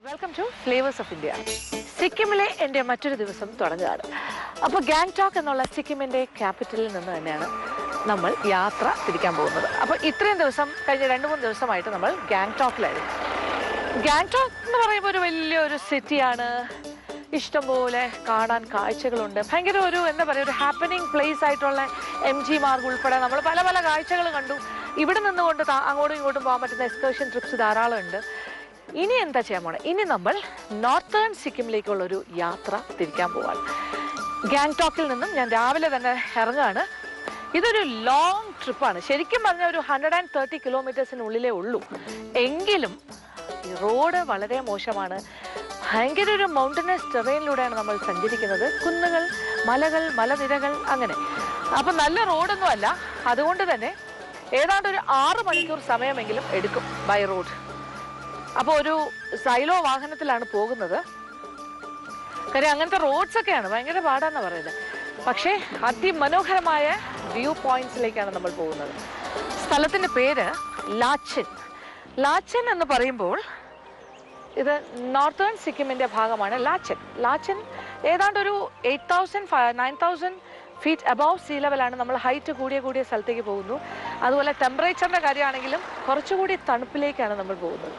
Welcome to flavours of India. സിക്കിമിലെ എൻ്റെ മറ്റൊരു ദിവസം തുടങ്ങുകയാണ്. അപ്പോൾ ഗാങ്ടോക്ക് എന്നുള്ള സിക്കിമിൻ്റെ ക്യാപിറ്റലിൽ നിന്ന് തന്നെയാണ് നമ്മൾ യാത്ര തിരിക്കാൻ പോകുന്നത്. അപ്പോൾ ഇത്രയും ദിവസം കഴിഞ്ഞ 2-3 ദിവസമായിട്ട് നമ്മൾ ഗാങ്ടോക്കിലായിരുന്നു. ഗാങ്ടോക്ക് എന്ന് പറയുമ്പോൾ ഒരു വലിയൊരു സിറ്റിയാണ്. ഇഷ്ടംപോലെ കാണാൻ കാഴ്ചകളുണ്ട്. ഭയങ്കര ഒരു എന്താ പറയുക, ഒരു ഹാപ്പനിങ് പ്ലേസ് ആയിട്ടുള്ള MG മാർഗ് ഉൾപ്പെടെ നമ്മൾ പല പല കാഴ്ചകൾ കണ്ടു. ഇവിടെ നിന്നുകൊണ്ട് അങ്ങോട്ടും ഇങ്ങോട്ടും പോകാൻ പറ്റുന്ന എക്സ്കർഷൻ ട്രിപ്സ് ധാരാളം ഉണ്ട്. ഇനി എന്താ ചെയ്യാൻ പോണേ? ഇനി നമ്മൾ നോർത്തേൺ സിക്കിമിലേക്കുള്ളൊരു യാത്ര തിരിക്കാൻ പോവാണ്. ഗാങ്ടോക്കിൽ നിന്നും ഞാൻ രാവിലെ തന്നെ ഇറങ്ങുകയാണ്. ഇതൊരു ലോങ് ട്രിപ്പാണ്. ശരിക്കും പറഞ്ഞാൽ ഒരു 130 കിലോമീറ്റേഴ്സിനുള്ളിലേ ഉള്ളൂ. എങ്കിലും റോഡ് വളരെ മോശമാണ്. ഭയങ്കര ഒരു മൗണ്ടനസ് ടെറൈനിലൂടെയാണ് നമ്മൾ സഞ്ചരിക്കുന്നത്. കുന്നുകൾ, മലകൾ, മലനിരകൾ, അങ്ങനെ. അപ്പം നല്ല റോഡൊന്നും അല്ല. അതുകൊണ്ട് തന്നെ ഏതാണ്ട് ഒരു 6 മണിക്കൂർ സമയമെങ്കിലും എടുക്കും ബൈ റോഡ്. അപ്പോൾ ഒരു സൈലോ വാഹനത്തിലാണ് പോകുന്നത്. കാര്യം അങ്ങനത്തെ റോഡ്സ് ഒക്കെയാണ് ഭയങ്കര പാടാന്ന് പറയുന്നത്. പക്ഷേ അതിമനോഹരമായ വ്യൂ പോയിന്റ്സിലേക്കാണ് നമ്മൾ പോകുന്നത്. സ്ഥലത്തിൻ്റെ പേര് ലാച്ചൻ. ലാച്ചൻ എന്ന് പറയുമ്പോൾ ഇത് നോർത്തേൺ സിക്കിമിൻ്റെ ഭാഗമാണ് ലാച്ചൻ. ലാച്ചൻ ഏതാണ്ട് ഒരു 9,000 ഫീറ്റ് അബവ് സീ ലെവലാണ്. നമ്മൾ ഹൈറ്റ് കൂടിയ സ്ഥലത്തേക്ക് പോകുന്നു. അതുപോലെ ടെമ്പറേച്ചറിൻ്റെ കാര്യമാണെങ്കിലും കുറച്ചുകൂടി തണുപ്പിലേക്കാണ് നമ്മൾ പോകുന്നത്.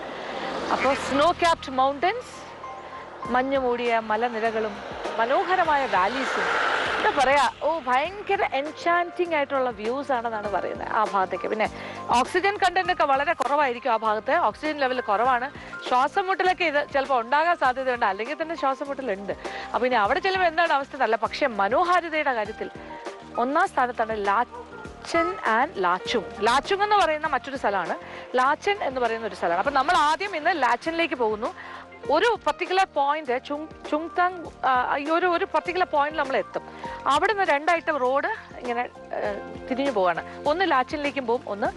അപ്പോൾ സ്നോ ക്യാപ്ഡ് മൗണ്ടൻസ്, മഞ്ഞ് മൂടിയ മലനിരകളും മനോഹരമായ വാലീസും, എന്താ പറയുക, ഭയങ്കര എൻചാൻറ്റിങ് ആയിട്ടുള്ള വ്യൂസ് ആണെന്നാണ് പറയുന്നത് ആ ഭാഗത്തേക്ക്. പിന്നെ ഓക്സിജൻ കണ്ടന്റ് ഒക്കെ വളരെ കുറവായിരിക്കും ആ ഭാഗത്ത്. ഓക്സിജൻ ലെവൽ കുറവാണ്. ശ്വാസം മുട്ടലൊക്കെ ഇത് ചിലപ്പോൾ ഉണ്ടാകാൻ സാധ്യതയുണ്ട്, അല്ലെങ്കിൽ തന്നെ ശ്വാസം മുട്ടലുണ്ട്. അപ്പോൾ ഇനി അവിടെ ചെല്ലുമ്പോൾ എന്താണ് അവസ്ഥ എന്നല്ല. പക്ഷേ മനോഹാരിതയുടെ കാര്യത്തിൽ 1ാം സ്ഥാനത്താണ് ലാച്ചൻ ആൻഡ് ലാച്ചുങ്. ലാച്ചുങ് എന്ന് പറയുന്ന മറ്റൊരു സ്ഥലമാണ്, ലാച്ചൻ എന്ന് പറയുന്ന ഒരു സ്ഥലമാണ്. അപ്പം നമ്മൾ ആദ്യം ഇന്ന് ലാച്ചനിലേക്ക് പോകുന്നു. ഒരു പർട്ടിക്കുലർ പോയിന്റ് ചുങ്താങ്, ഒരു പർട്ടിക്കുലർ പോയിന്റ് നമ്മൾ എത്തും. അവിടെ നിന്ന് 2ആയിട്ട് റോഡ് ഇങ്ങനെ തിരിഞ്ഞു പോവാണ്. ഒന്ന് ലാച്ചനിലേക്കും പോകും, ഒന്ന്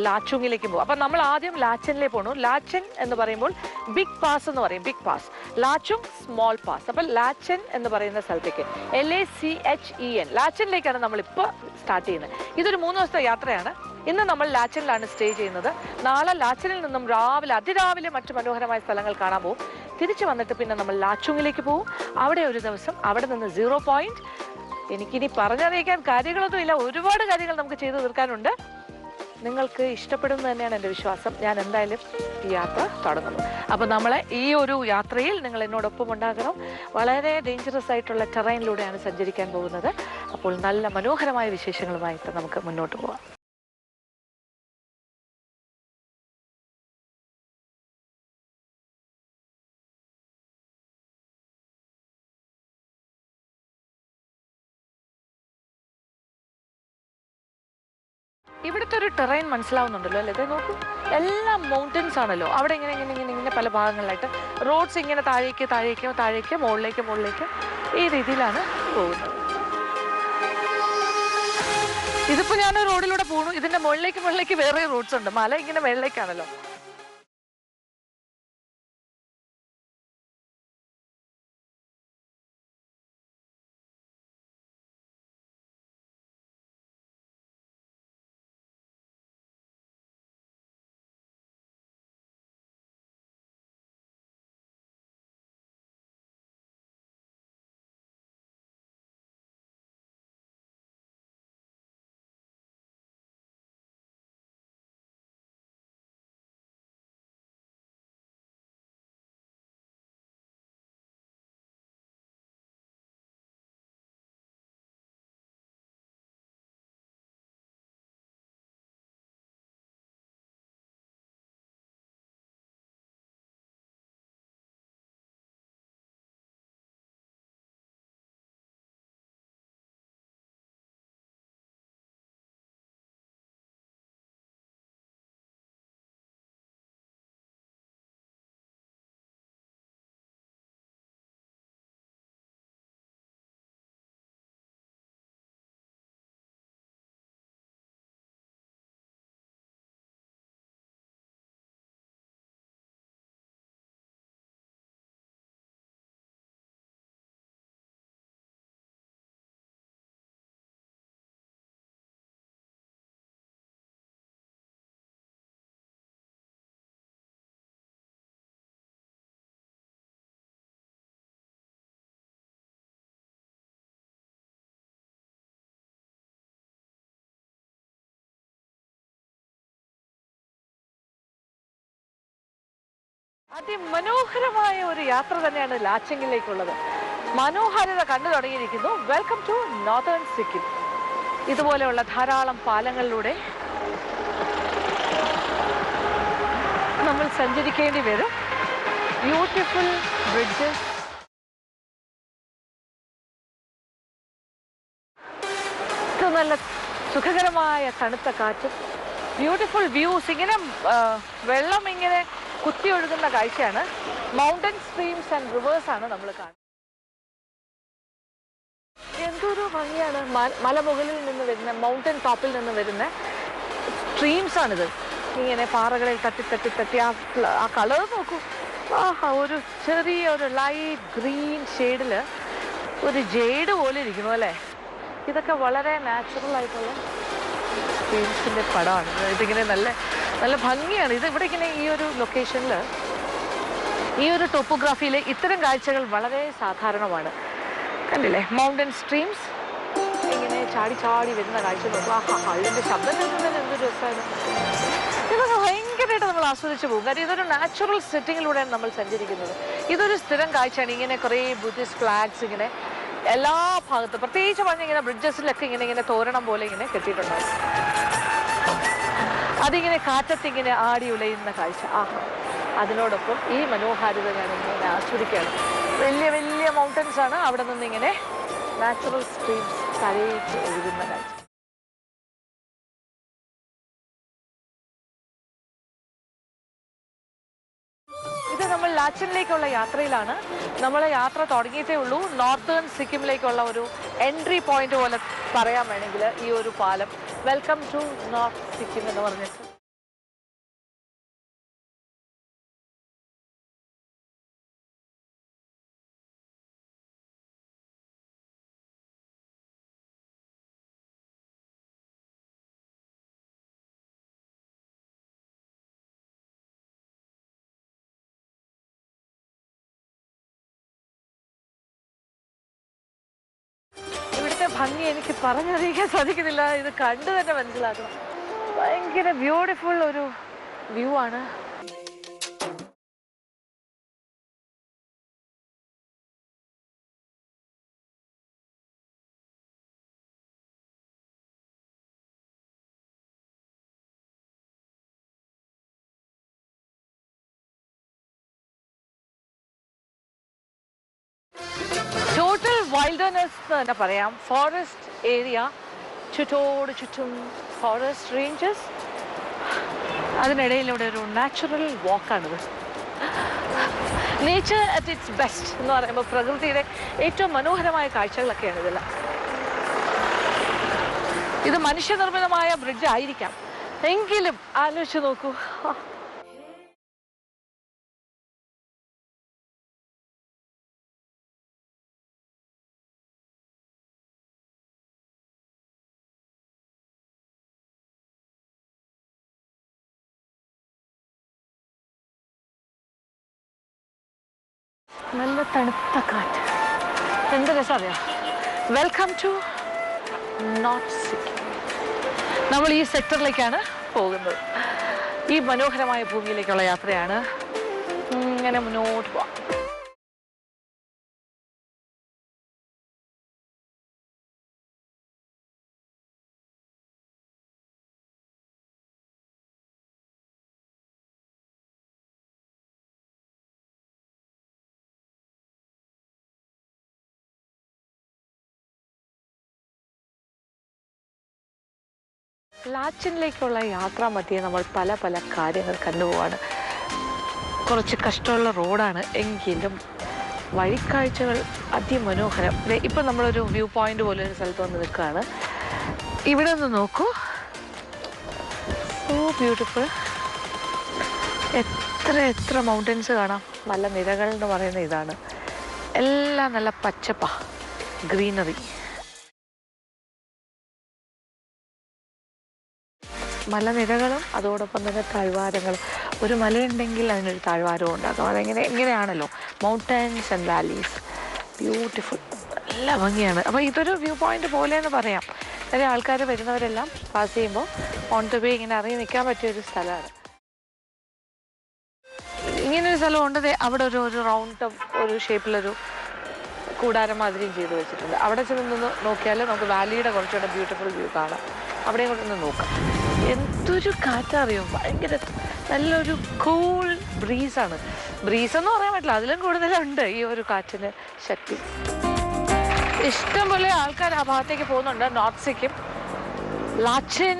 ലാച്ചുങ്ങിലേക്കും പോകും. അപ്പം നമ്മൾ ആദ്യം ലാച്ചനിലേക്ക് പോകണം. ലാച്ചൻ എന്ന് പറയുമ്പോൾ ബിഗ് പാസ് എന്ന് പറയും, big pass. Lachung small pass. അപ്പം ലാച്ചൻ എന്ന് പറയുന്ന സ്ഥലത്തേക്ക് LACHEN, ലാച്ചനിലേക്കാണ് നമ്മളിപ്പോൾ സ്റ്റാർട്ട് ചെയ്യുന്നത്. ഇതൊരു 3 ദിവസത്തെ യാത്രയാണ്. ഇന്ന് നമ്മൾ ലാച്ചനിലാണ് സ്റ്റേ ചെയ്യുന്നത്. നാളെ ലാച്ചനിൽ നിന്നും അതിരാവിലെ മറ്റു മനോഹരമായ സ്ഥലങ്ങൾ കാണാൻ പോകും. തിരിച്ചു വന്നിട്ട് പിന്നെ നമ്മൾ ലാച്ചുങ്ങിലേക്ക് പോകും. അവിടെ ഒരു ദിവസം, അവിടെ നിന്ന് 0 പോയിന്റ്. എനിക്കിനി പറഞ്ഞറിയിക്കാൻ കാര്യങ്ങളൊന്നും ഇല്ല. ഒരുപാട് കാര്യങ്ങൾ നമുക്ക് ചെയ്തു തീർക്കാനുണ്ട്. നിങ്ങൾക്ക് ഇഷ്ടപ്പെടുന്നു തന്നെയാണ് എൻ്റെ വിശ്വാസം. ഞാൻ എന്തായാലും ഈ യാത്ര തുടങ്ങുന്നു. അപ്പോൾ നമ്മളെ ഈ ഒരു യാത്രയിൽ നിങ്ങൾ എന്നോടൊപ്പം ഉണ്ടാകണം. വളരെ ഡേഞ്ചറസ് ആയിട്ടുള്ള ടെറൈനിലൂടെയാണ് സഞ്ചരിക്കാൻ പോകുന്നത്. അപ്പോൾ നല്ല മനോഹരമായ വിശേഷങ്ങളുമായിട്ട് നമുക്ക് മുന്നോട്ട് പോകാം. ഇവിടുത്തെ ഒരു ടെറൈൻ മനസ്സിലാവുന്നുണ്ടല്ലോ അല്ലേ? ഇതേ നോക്കൂ, എല്ലാം മൗണ്ടൻസ് ആണല്ലോ. അവിടെ ഇങ്ങനെ പല ഭാഗങ്ങളിലായിട്ട് റോഡ്സ് ഇങ്ങനെ താഴേക്ക് മുകളിലേക്ക് ഈ രീതിയിലാണ് പോകുന്നത്. ഇതിപ്പോൾ ഞാൻ റോഡിലൂടെ പോകുന്നു. ഇതിന്റെ മുകളിലേക്ക് വേറെ റോഡ്സ് ഉണ്ട്. മല ഇങ്ങനെ മുകളിലേക്കാണല്ലോ. അതിമനോഹരമായ ഒരു യാത്ര തന്നെയാണ് ലാച്ചെങ്ങിലേക്കുള്ളത്. മനോഹാരിത കണ്ടു തുടങ്ങിയിരിക്കുന്നു. Welcome to northern Sikkim. ഇതുപോലെയുള്ള ധാരാളം പാലങ്ങളിലൂടെ നമ്മൾ സഞ്ചരിക്കേണ്ടി വരും. ബ്യൂട്ടിഫുൾ ബ്രിഡ്ജസ്, നല്ല സുഖകരമായ തണുത്ത കാറ്റും ബ്യൂട്ടിഫുൾ വ്യൂസ്. ഇങ്ങനെ വെള്ളം ഇങ്ങനെ കുത്തി ഒഴുകുന്ന കാഴ്ചയാണ്. മൗണ്ടൻ സ്ട്രീംസ് ആൻഡ് റിവേഴ്സ് ആണ് നമ്മൾ കാണുന്നത്. എന്തൊരു ഭംഗിയാണ്. മലമുകളിൽ നിന്ന് വരുന്ന, മൗണ്ടൻ ടോപ്പിൽ നിന്ന് വരുന്ന സ്ട്രീംസ് ആണിത്. ഇങ്ങനെ പാറകളിൽ തട്ടി തട്ടി തട്ടി ആ കളർ നോക്കൂ. ഒരു ചെറിയ ഒരു ലൈറ്റ് ഗ്രീൻ ഷെയ്ഡിൽ ഒരു ജെയ്ഡ് പോലെ ഇരിക്കുന്നു അല്ലേ. ഇതൊക്കെ വളരെ നാച്ചുറൽ ആയിട്ടുള്ള സ്ട്രീംസിൻ്റെ പടമാണ്. ഇതിങ്ങനെ നല്ല നല്ല ഭംഗിയാണ്. ഇത് ഇവിടെ ഇങ്ങനെ ഈ ഒരു ലൊക്കേഷനിൽ, ഈ ഒരു ടോപ്പോഗ്രാഫിയിൽ ഇത്തരം കാഴ്ചകൾ വളരെ സാധാരണമാണ്. കണ്ടില്ലേ, മൗണ്ടൻ സ്ട്രീംസ് ഇങ്ങനെ ചാടി ചാടി വരുന്ന കാഴ്ച നോക്കുക. ഇതിൻ്റെ ശബ്ദം കേൾക്കുന്നത് എന്തൊരു രസമാണ്. ഇതൊക്കെ ഭയങ്കരമായിട്ട് നമ്മൾ ആസ്വദിച്ച് പോകും. കാര്യം ഇതൊരു നാച്ചുറൽ സെറ്റിങ്ങിലൂടെയാണ് നമ്മൾ സഞ്ചരിക്കുന്നത്. ഇതൊരു സ്ഥിരം കാഴ്ചയാണ്. ഇങ്ങനെ കുറേ ബുദ്ധിസ്റ്റ് ഫ്ലാഗ്സ് ഇങ്ങനെ എല്ലാ ഭാഗത്തും, പ്രത്യേകിച്ച് പറഞ്ഞിങ്ങനെ ബ്രിഡ്ജസിലൊക്കെ ഇങ്ങനെ തോരണം പോലെ ഇങ്ങനെ കെട്ടിയിട്ടുണ്ടാവും. അതിങ്ങനെ കാറ്റത്തിങ്ങനെ ആടി ഉലയുന്ന കാഴ്ച. അതിനോടൊപ്പം ഈ മനോഹാരിത ഞാനിങ്ങനെ ആസ്വദിക്കുകയാണ്. വലിയ വലിയ മൗണ്ടൻസ് ആണ്. അവിടെ നിന്ന് ഇങ്ങനെ നാച്ചുറൽ സ്ട്രീംസ് കരയിച്ച് ഒഴുകുന്ന കാഴ്ച. ഇത് നമ്മൾ ലാച്ചനിലേക്കുള്ള യാത്രയിലാണ്. നമ്മൾ യാത്ര തുടങ്ങിയിട്ടേ ഉള്ളൂ. നോർത്തേൺ സിക്കിമിലേക്കുള്ള ഒരു എൻട്രി പോയിന്റ് പോലെ പറയാൻ വേണമെങ്കിൽ ഈ ഒരു പാലം. വെൽക്കം ടു നോർത്ത് സിക്കിം എന്ന് പറഞ്ഞിട്ട് ഭംഗി എനിക്ക് പറഞ്ഞറിയിക്കാൻ സാധിക്കുന്നില്ല. ഇത് കണ്ടു തന്നെ മനസ്സിലാക്കണം. ഭയങ്കര ബ്യൂട്ടിഫുൾ ഒരു വ്യൂ ആണ്. ടോട്ടൽ വൈൽഡർനെസ് എന്ന് തന്നെ പറയാം. ഫോറസ്റ്റ് ഏരിയ, ചുറ്റോട് ചുറ്റും ഫോറസ്റ്റ് റേഞ്ചസ്, അതിനിടയിലൂടെ ഒരു നാച്ചുറൽ വാക്കാണിത്. നേച്ചർ അറ്റ് ഇറ്റ്സ് ബെസ്റ്റ് എന്ന് പറയുമ്പോൾ പ്രകൃതിയുടെ ഏറ്റവും മനോഹരമായ കാഴ്ചകളൊക്കെയാണ് ഇതെല്ലാം. ഇത് മനുഷ്യനിർമ്മിതമായ ബ്രിഡ്ജ് ആയിരിക്കാം, എങ്കിലും ആലോചിച്ച് നോക്കൂ. നല്ല തണുത്ത കാറ്റ്, എന്ത് രസമറിയാം. Welcome to north Sikkim. നമ്മൾ ഈ സെക്ടറിലേക്കാണ് പോകുന്നത്. ഈ മനോഹരമായ ഭൂമിയിലേക്കുള്ള യാത്രയാണ്. ഇങ്ങനെ മുന്നോട്ട് പോവാം. ലാച്ചനിലേക്കുള്ള യാത്രാ മധ്യേ നമ്മൾ പല പല കാര്യങ്ങൾ കണ്ടുപോവാണ്. കുറച്ച് കഷ്ടമുള്ള റോഡാണ്, എങ്കിലും വഴിക്കാഴ്ചകൾ അതിമനോഹരം. ഇപ്പം നമ്മളൊരു വ്യൂ പോയിന്റ് പോലെ ഒരു സ്ഥലത്ത് വന്ന് നിൽക്കുകയാണ്. ഇവിടെ നിന്ന് നോക്കൂ, സോ ബ്യൂട്ടിഫുൾ. എത്ര എത്ര മൗണ്ടൻസ് കാണാം. നല്ല നിരകൾ എന്ന് പറയുന്ന ഇതാണ്. എല്ലാം നല്ല പച്ചപ്പാ, ഗ്രീനറി. മലനിരകളും അതോടൊപ്പം തന്നെ താഴ്വാരങ്ങളും. ഒരു മലയുണ്ടെങ്കിൽ അതിനൊരു താഴ്വാരവും ഉണ്ടാകും. എങ്ങനെയാണല്ലോ മൗണ്ടൻസ് ആൻഡ് വാലീസ്. ബ്യൂട്ടിഫുൾ, നല്ല ഭംഗിയാണ്. അപ്പോൾ ഇതൊരു വ്യൂ പോയിന്റ് പോലെ എന്ന് പറയാം. நிறைய ആൾക്കാർ വരുന്നവരെല്ലാം പാസ് ചെയ്യുമ്പോൾ ഓൺ ദ വേ ഇങ്ങനെ ഇറങ്ങി നിൽക്കാൻ പറ്റിയൊരു സ്ഥലമാണ്. ഇങ്ങനൊരു സ്ഥലമുണ്ട്. അവിടെ ഒരു റൗണ്ട് ഒരു ഷേപ്പിലൊരു കൂടാരം മാതിരിയും ചെയ്ത് വെച്ചിട്ടുണ്ട്. അവിടെ ചെന്ന് നോക്കിയാൽ നമുക്ക് വാലിയുടെ കുറച്ചുകൂടെ ബ്യൂട്ടിഫുൾ വ്യൂ കാണാം. അവിടെയും കൂടെ ഒന്ന് നോക്കാം. എന്തൊരു കാറ്ററിയും, ഭയങ്കര നല്ലൊരു കൂൾ ബ്രീസാണ്. ബ്രീസെന്ന് പറയാൻ പറ്റില്ല, അതിലും കൂടുതലുണ്ട് ഈ ഒരു കാറ്റിന് ശക്തി. ഇഷ്ടംപോലെ ആൾക്കാർ ആ ഭാഗത്തേക്ക് പോകുന്നുണ്ട്. നോർത്ത് സിക്കിം, ലാച്ചിൻ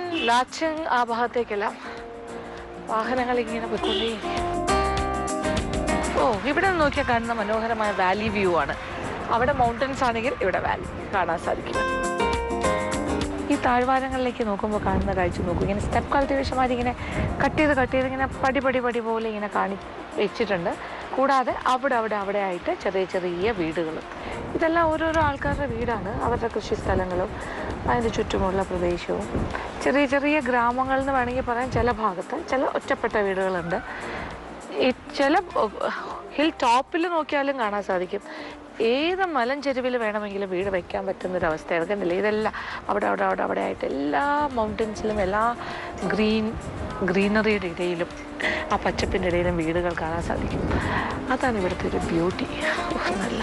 ആ ഭാഗത്തേക്കെല്ലാം വാഹനങ്ങൾ ഇങ്ങനെ പോയിക്കൊണ്ടേയിരിക്കും. ഇവിടെ നിന്ന് നോക്കിയാൽ കാണുന്ന മനോഹരമായ വാലി വ്യൂ ആണ്. അവിടെ മൗണ്ടൻസ് ആണെങ്കിൽ ഇവിടെ വാലി കാണാൻ സാധിക്കും. ഈ താഴ്വാരങ്ങളിലേക്ക് നോക്കുമ്പോൾ കാണുന്ന കാഴ്ച നോക്കും. ഇങ്ങനെ സ്റ്റെപ്പ് കൾട്ടിവേഷന്മാർ ഇങ്ങനെ കട്ട് ചെയ്ത് ഇങ്ങനെ പടി പോലെ ഇങ്ങനെ വെച്ചിട്ടുണ്ട്. കൂടാതെ അവിടെ ആയിട്ട് ചെറിയ വീടുകളും. ഇതെല്ലാം ഓരോരോ ആൾക്കാരുടെ വീടാണ്. അവരുടെ കൃഷി സ്ഥലങ്ങളും അതിൻ്റെ ചുറ്റുമുള്ള പ്രദേശവും ചെറിയ ഗ്രാമങ്ങൾ എന്ന് വേണമെങ്കിൽ പറയാം. ചില ഭാഗത്ത് ചില ഒറ്റപ്പെട്ട വീടുകളുണ്ട്. ഈ ചില ഹിൽ ടോപ്പിൽ നോക്കിയാലും കാണാൻ സാധിക്കും. ഏത് മലഞ്ചെരുവിൽ വേണമെങ്കിലും വീട് വയ്ക്കാൻ പറ്റുന്നൊരവസ്ഥയാണ്. കണ്ടില്ലേ, ഇതെല്ലാം അവിടെ ആയിട്ട് എല്ലാ മൗണ്ടൻസിലും എല്ലാ ഗ്രീനറിയുടെ ഇടയിലും ആ പച്ചപ്പിൻ്റെ ഇടയിലും വീടുകൾ കാണാൻ സാധിക്കും. അതാണ് ഇവിടുത്തെ ഒരു ബ്യൂട്ടി. നല്ല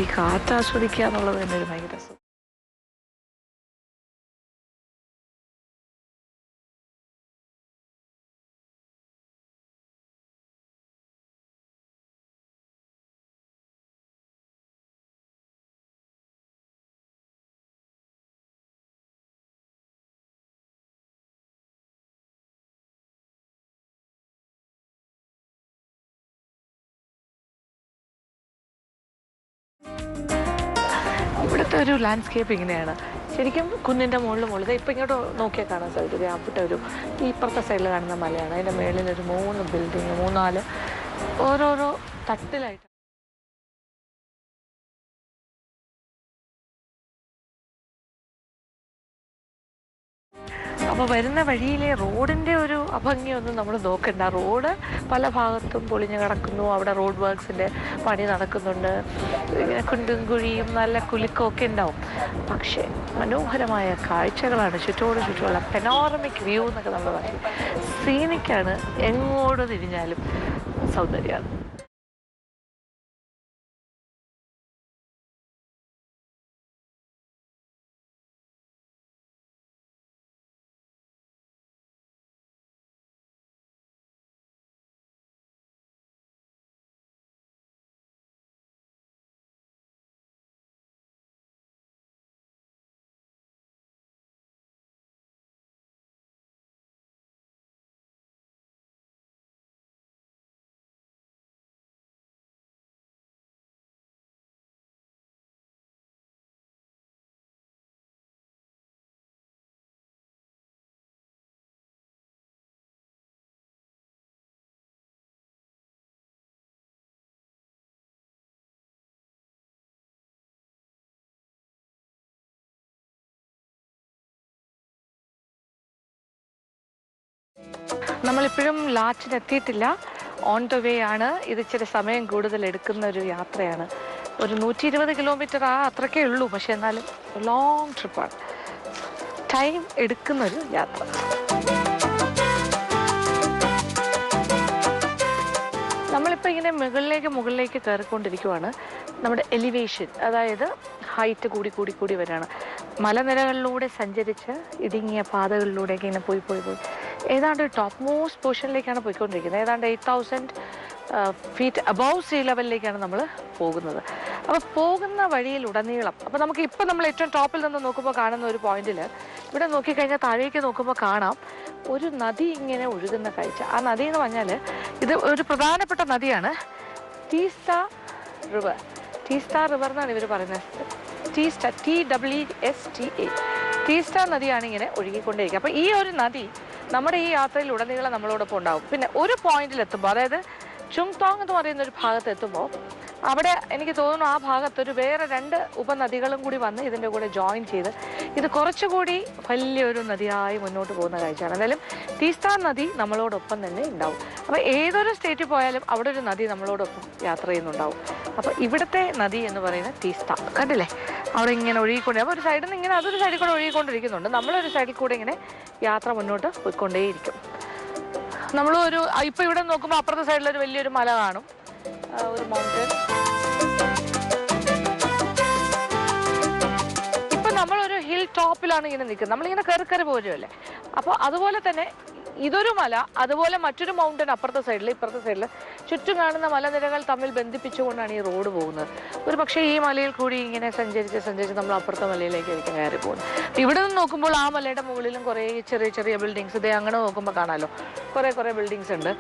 ഈ കാറ്റ് ആസ്വദിക്കുക എന്നുള്ളത് തന്നെ ഒരു ഭയങ്കര രസം. ഇവിടുത്തെ ഒരു ലാൻഡ്സ്കേപ്പ് ഇങ്ങനെയാണ്. ശരിക്കും കുന്നിൻ്റെ മുകളിൽ ഇപ്പം ഇങ്ങോട്ട് നോക്കിയാൽ കാണാൻ സാധിക്കും. അവിടുത്തെ ഈ ഇപ്പുറത്തെ സൈഡിൽ കാണുന്ന മലയാണ്. അതിൻ്റെ മുകളിലൊരു 3 ബിൽഡിങ് 3-4 ഓരോരോ തട്ടിലായിട്ട്. അപ്പോൾ വരുന്ന വഴിയിലെ റോഡിൻ്റെ ഒരു അഭംഗിയൊന്നും നമ്മൾ നോക്കണ്ട. റോഡ് പല ഭാഗത്തും പൊളിഞ്ഞു കിടക്കുന്നു. അവിടെ റോഡ് വർക്ക്സിൻ്റെ പണി നടക്കുന്നുണ്ട്. ഇങ്ങനെ കുണ്ടും കുഴിയും നല്ല കുലുക്കമൊക്കെ ഉണ്ടാവും. പക്ഷേ മനോഹരമായ കാഴ്ചകളാണ് ചുറ്റുമുള്ള പെനോറമിക് വ്യൂ എന്നൊക്കെ നമ്മൾ പറയും. സീനിക്കാണ്, എങ്ങോട്ട് തിരിഞ്ഞാലും സൗന്ദര്യമാണ്. നമ്മളിപ്പോഴും ലാച്ചിനെത്തിയിട്ടില്ല. ഓൺ ദ വേ ആണ്. ഇത് ഇച്ചിരി സമയം കൂടുതൽ എടുക്കുന്ന ഒരു യാത്രയാണ്. ഒരു 120 കിലോമീറ്റർ അത്രക്കേ ഉള്ളൂ. പക്ഷെ എന്നാലും ലോങ് ട്രിപ്പാണ്. ടൈം എടുക്കുന്നൊരു യാത്ര. നമ്മളിപ്പോൾ ഇങ്ങനെ മുകളിലേക്ക് കയറിക്കൊണ്ടിരിക്കുവാണ്. നമ്മുടെ എലിവേഷൻ, അതായത് ഹൈറ്റ് കൂടി വരികയാണ്. മലനിരകളിലൂടെ സഞ്ചരിച്ച് ഇടുങ്ങിയ പാതകളിലൂടെയൊക്കെ ഇങ്ങനെ പോയി ഏതാണ്ട് ടോപ്പ് മോസ്റ്റ് പൊസിഷനിലേക്കാണ് പോയിക്കൊണ്ടിരിക്കുന്നത്. ഏതാണ്ട് 8000 ഫീറ്റ് അബവ് സീ ലെവലിലേക്കാണ് നമ്മൾ പോകുന്നത്. അപ്പോൾ പോകുന്ന വഴിയിലുടനീളം, അപ്പോൾ നമ്മൾ ഏറ്റവും ടോപ്പിൽ നിന്ന് നോക്കുമ്പോൾ കാണുന്ന ഒരു പോയിന്റിൽ ഇവിടെ നോക്കിക്കഴിഞ്ഞാൽ താഴേക്ക് നോക്കുമ്പോൾ കാണാം ഒരു നദി ഇങ്ങനെ ഒഴുകുന്ന കാഴ്ച. ആ നദി എന്ന് പറഞ്ഞാൽ ഇത് ഒരു പ്രധാനപ്പെട്ട നദിയാണ്. ടീസ്റ്റാ റിവർ എന്നാണ് ഇവർ പറയുന്നത്. ടീസ്റ്റാ ടീസ്റ്റാ നദിയാണ് ഇങ്ങനെ ഒഴുകിക്കൊണ്ടേയിരിക്കുക. അപ്പോൾ ഈ ഒരു നദി നമ്മുടെ ഈ യാത്രയിൽ ഉടനീളം നമ്മളോടൊപ്പം ഉണ്ടാവും. പിന്നെ ഒരു പോയിന്റിൽ എത്തുമ്പോൾ, അതായത് ചുങ്തോങ് എന്ന് പറയുന്ന ഒരു ഭാഗത്ത് എത്തുമ്പോൾ, അവിടെ എനിക്ക് തോന്നുന്നു ആ ഭാഗത്തൊരു വേറെ 2 ഉപനദികളും കൂടി വന്ന് ഇതിൻ്റെ കൂടെ ജോയിൻ ചെയ്ത് ഇത് കുറച്ചുകൂടി വലിയൊരു നദിയായി മുന്നോട്ട് പോകുന്ന കാഴ്ചയാണ്. എന്തായാലും ടീസ്റ്റാ നദി നമ്മളോടൊപ്പം തന്നെ ഉണ്ടാവും. അപ്പോൾ ഏതൊരു സ്റ്റേറ്റിൽ പോയാലും അവിടെ ഒരു നദി നമ്മളോടൊപ്പം യാത്ര ചെയ്യുന്നുണ്ടാവും. അപ്പോൾ ഇവിടുത്തെ നദി എന്ന് പറയുന്നത് ടീസ്റ്റാ. കണ്ടില്ലേ, അവിടെ ഇങ്ങനെ ഒഴുകിക്കൊണ്ടേ. അപ്പോൾ ഒരു സൈഡിൽ നിന്ന് ഇങ്ങനെ അതൊരു സൈഡിൽ കൂടെ ഒഴുകിക്കൊണ്ടിരിക്കുന്നുണ്ട്. നമ്മളൊരു സൈഡിൽ കൂടെ ഇങ്ങനെ യാത്ര മുന്നോട്ട് പോയിക്കൊണ്ടേയിരിക്കും. നമ്മൾ ഇപ്പൊ ഇവിടെ നോക്കുമ്പോൾ അപ്പുറത്തെ സൈഡിൽ ഒരു വലിയൊരു മല കാണും, ഒരു മൗണ്ടൻ. ഇപ്പൊ നമ്മളൊരു ഹിൽ ടോപ്പിലാണ് ഇങ്ങനെ നിൽക്കുന്നത്, നമ്മളിങ്ങനെ കയറി പോരുമല്ലേ. അപ്പോൾ അതുപോലെ തന്നെ ഇതൊരു മല, അതുപോലെ മറ്റൊരു മൗണ്ടൻ അപ്പുറത്തെ സൈഡിൽ, ഇപ്പുറത്തെ സൈഡിൽ ചുറ്റും കാണുന്ന മലനിരകൾ തമ്മിൽ ബന്ധിപ്പിച്ചുകൊണ്ടാണ് ഈ റോഡ് പോകുന്നത്. ഒരു പക്ഷേ ഈ മലയിൽ കൂടി ഇങ്ങനെ സഞ്ചരിച്ച് നമ്മൾ അപ്പുറത്തെ മലയിലേക്കായിരിക്കും കയറി പോകുന്നത്. ഇവിടെ നിന്ന് നോക്കുമ്പോൾ ആ മലയുടെ മുകളിലും കുറേ ചെറിയ ചെറിയ ബിൽഡിങ്സ്, ഇതേ അങ്ങനെ നോക്കുമ്പോൾ കാണാമല്ലോ കുറേ ബിൽഡിങ്സ് ഉണ്ട്.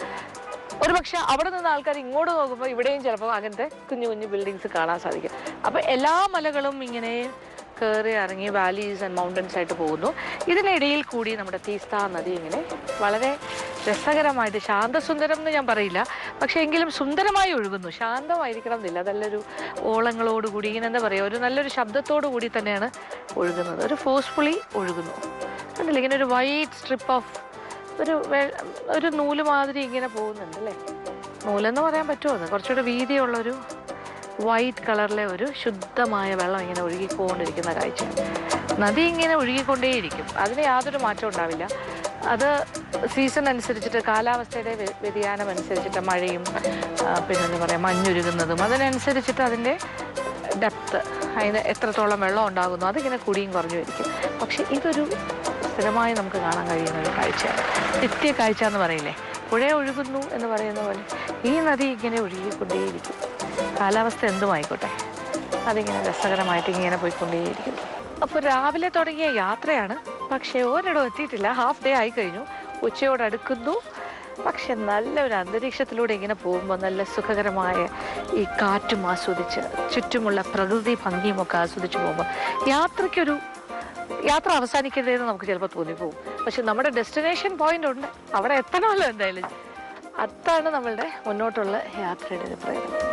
ഒരു പക്ഷെ അവിടെ നിന്ന് ആൾക്കാർ ഇങ്ങോട്ട് നോക്കുമ്പോൾ ഇവിടെയും ചിലപ്പോൾ അങ്ങനത്തെ കുഞ്ഞു കുഞ്ഞു ബിൽഡിങ്സ് കാണാൻ സാധിക്കും. അപ്പോൾ എല്ലാ മലകളും ഇങ്ങനെ കയറി ഇറങ്ങി വാലീസ് ആൻഡ് മൗണ്ടൻസ് ആയിട്ട് പോകുന്നു. ഇതിനിടയിൽ കൂടി നമ്മുടെ തീസ്ത നദി ഇങ്ങനെ വളരെ രസകരമായിട്ട്, ശാന്തസുന്ദരം എന്ന് ഞാൻ പറയില്ല, പക്ഷേ എങ്കിലും സുന്ദരമായി ഒഴുകുന്നു. ശാന്തമായിരിക്കണം എന്നില്ല, നല്ലൊരു ഓളങ്ങളോടുകൂടി ഇങ്ങനെ എന്താ പറയുക, ഒരു നല്ലൊരു ശബ്ദത്തോടു കൂടി തന്നെയാണ് ഒഴുകുന്നത്. ഒരു ഫോഴ്സ്ഫുള്ളി ഒഴുകുന്നു. കണ്ടില്ല, ഇങ്ങനെ ഒരു വൈറ്റ് സ്ട്രിപ്പ് ഓഫ് ഒരു നൂല് മാതിരി ഇങ്ങനെ പോകുന്നുണ്ട് അല്ലേ. നൂലെന്ന് പറയാൻ പറ്റുമോ, കുറച്ചുകൂടെ വീതിയുള്ളൊരു വൈറ്റ് കളറിലെ ഒരു ശുദ്ധമായ വെള്ളം ഇങ്ങനെ ഒഴുകിക്കൊണ്ടിരിക്കുന്ന കാഴ്ച. നദി ഇങ്ങനെ ഒഴുകിക്കൊണ്ടേയിരിക്കും, അതിന് യാതൊരു മാറ്റം ഉണ്ടാവില്ല. അത് സീസൺ അനുസരിച്ചിട്ട്, കാലാവസ്ഥയുടെ വ്യതിയാനം അനുസരിച്ചിട്ട്, മഴയും പിന്നെന്താ പറയുക മഞ്ഞുരുകുന്നതും അതിനനുസരിച്ചിട്ട് അതിൻ്റെ ഡെപ്ത്, അതിന് എത്രത്തോളം വെള്ളം ഉണ്ടാകുന്നു അതിങ്ങനെ കൂടിയും കുറഞ്ഞു ഇരിക്കും. പക്ഷെ ഇതൊരു സ്ഥിരമായി നമുക്ക് കാണാൻ കഴിയുന്ന ഒരു കാഴ്ചയാണ്, നിത്യ കാഴ്ച എന്ന് പറയില്ലേ. പുഴ ഒഴുകുന്നു എന്ന് പറയുന്ന പോലെ ഈ നദി ഇങ്ങനെ ഒഴുകിക്കൊണ്ടേയിരിക്കും. കാലാവസ്ഥ എന്തുമായിക്കോട്ടെ, അതിങ്ങനെ രസകരമായിട്ട് ഇങ്ങനെ പോയിക്കൊണ്ടേയിരിക്കും. അപ്പോൾ രാവിലെ തുടങ്ങിയ യാത്രയാണ്, പക്ഷേ ഒരിടം എത്തിയിട്ടില്ല. ഹാഫ് ഡേ ആയി കഴിഞ്ഞു, ഉച്ചയോടടുക്കുന്നു. പക്ഷെ നല്ലൊരു അന്തരീക്ഷത്തിലൂടെ ഇങ്ങനെ പോകുമ്പോൾ നല്ല സുഖകരമായ ഈ കാറ്റും ആസ്വദിച്ച് ചുറ്റുമുള്ള പ്രകൃതി ഭംഗിയും ഒക്കെ ആസ്വദിച്ച് പോകുമ്പോൾ യാത്ര അവസാനിക്കരുതെന്ന് നമുക്ക് ചിലപ്പോൾ തോന്നിപ്പോകും. പക്ഷെ നമ്മുടെ ഡെസ്റ്റിനേഷൻ പോയിന്റ് ഉണ്ട്, അവിടെ എത്തണമല്ലോ എന്തായാലും. അതാണ് നമ്മളുടെ മുന്നോട്ടുള്ള യാത്രയുടെ ഒരു പ്രേരണ.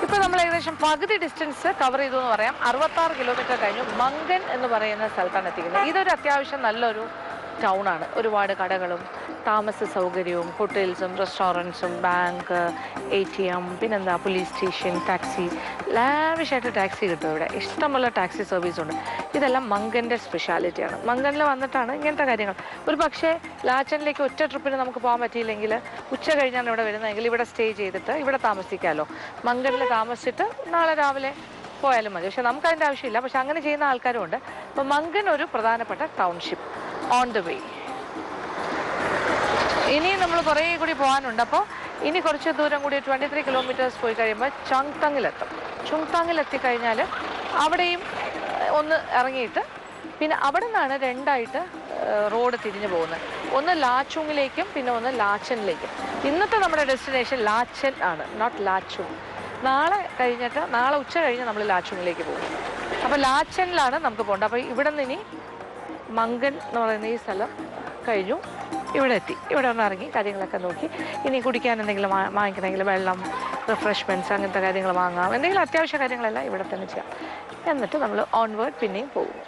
ഇപ്പൊ നമ്മൾ ഏകദേശം പകുതി ഡിസ്റ്റൻസ് കവർ ചെയ്തു എന്ന് പറയാം. 66 കിലോമീറ്റർ കഴിഞ്ഞു മങ്കൻ എന്ന് പറയുന്ന സ്ഥലത്താണ് എത്തിക്കുന്നത്. ഇതൊരു അത്യാവശ്യം നല്ലൊരു ടൗൺ ആണ്. ഒരുപാട് കടകളും താമസ സൗകര്യവും ഹോട്ടൽസും റെസ്റ്റോറൻറ്റ്സും ബാങ്ക്, ATM, പിന്നെന്താ പോലീസ് സ്റ്റേഷൻ, ടാക്സി, ലാവിഷായിട്ട് ടാക്സി കിട്ടും ഇവിടെ. ഇഷ്ടമുള്ള ടാക്സി സർവീസ് ഉണ്ട്. ഇതെല്ലാം മങ്കൻ്റെ സ്പെഷ്യാലിറ്റിയാണ്. മങ്കനിൽ വന്നിട്ടാണ് ഇങ്ങനത്തെ കാര്യങ്ങൾ. ഒരു പക്ഷേ ലാച്ചനിലേക്ക് ഒറ്റ ട്രിപ്പിന് നമുക്ക് പോകാൻ പറ്റിയില്ലെങ്കിൽ ഉച്ച കഴിഞ്ഞാണ് ഇവിടെ വരുന്നതെങ്കിൽ ഇവിടെ സ്റ്റേ ചെയ്തിട്ട് ഇവിടെ താമസിക്കാമല്ലോ. മങ്കനിൽ താമസിച്ചിട്ട് നാളെ രാവിലെ പോയാലും മതി. പക്ഷെ നമുക്ക് അതിൻ്റെ ആവശ്യമില്ല. പക്ഷെ അങ്ങനെ ചെയ്യുന്ന ആൾക്കാരും ഉണ്ട്. അപ്പോൾ മങ്കൻ ഒരു പ്രധാനപ്പെട്ട ടൗൺഷിപ്പ് ഓൺ ദ വേ. ഇനിയും നമ്മൾ കുറേ കൂടി പോകാനുണ്ട്. അപ്പോൾ ഇനി കുറച്ച് ദൂരം കൂടി 23 കിലോമീറ്റേഴ്സ് പോയി കഴിയുമ്പോൾ ചങ്താങ്ങിലെത്തും. ചുങ്താങ്ങിലെത്തിക്കഴിഞ്ഞാൽ അവിടെയും ഒന്ന് ഇറങ്ങിയിട്ട് പിന്നെ അവിടെ നിന്നാണ് രണ്ടായിട്ട് റോഡ് തിരിഞ്ഞു പോകുന്നത്. ഒന്ന് ലാച്ചുങ്ങിലേക്കും പിന്നെ ഒന്ന് ലാച്ചനിലേക്കും. ഇന്നത്തെ നമ്മുടെ ഡെസ്റ്റിനേഷൻ ലാച്ചൻ ആണ്, നോട്ട് ലാച്ചുങ്. നാളെ ഉച്ച കഴിഞ്ഞ് നമ്മൾ ലാച്ചുങ്ങിലേക്ക് പോകും. അപ്പോൾ ലാച്ചനിലാണ് നമുക്ക് പോകേണ്ടത്. അപ്പോൾ ഇവിടെ നിന്ന് ഇനി മങ്കൻ എന്ന് പറയുന്ന ഈ സ്ഥലം കഴിഞ്ഞു ഇവിടെ എത്തി. ഇവിടെ ഒന്ന് ഇറങ്ങി കാര്യങ്ങളൊക്കെ നോക്കി ഇനി കുടിക്കാൻ എന്തെങ്കിലും വാങ്ങിക്കണമെങ്കിൽ വെള്ളം, റിഫ്രഷ്മെൻറ്റ്സ് അങ്ങനത്തെ കാര്യങ്ങൾ വാങ്ങാം. എന്തെങ്കിലും അത്യാവശ്യ കാര്യങ്ങളെല്ലാം ഇവിടെ തന്നെ ചെയ്യാം. എന്നിട്ട് നമ്മൾ ഓൺവേർഡ് പിന്നെയും പോകും.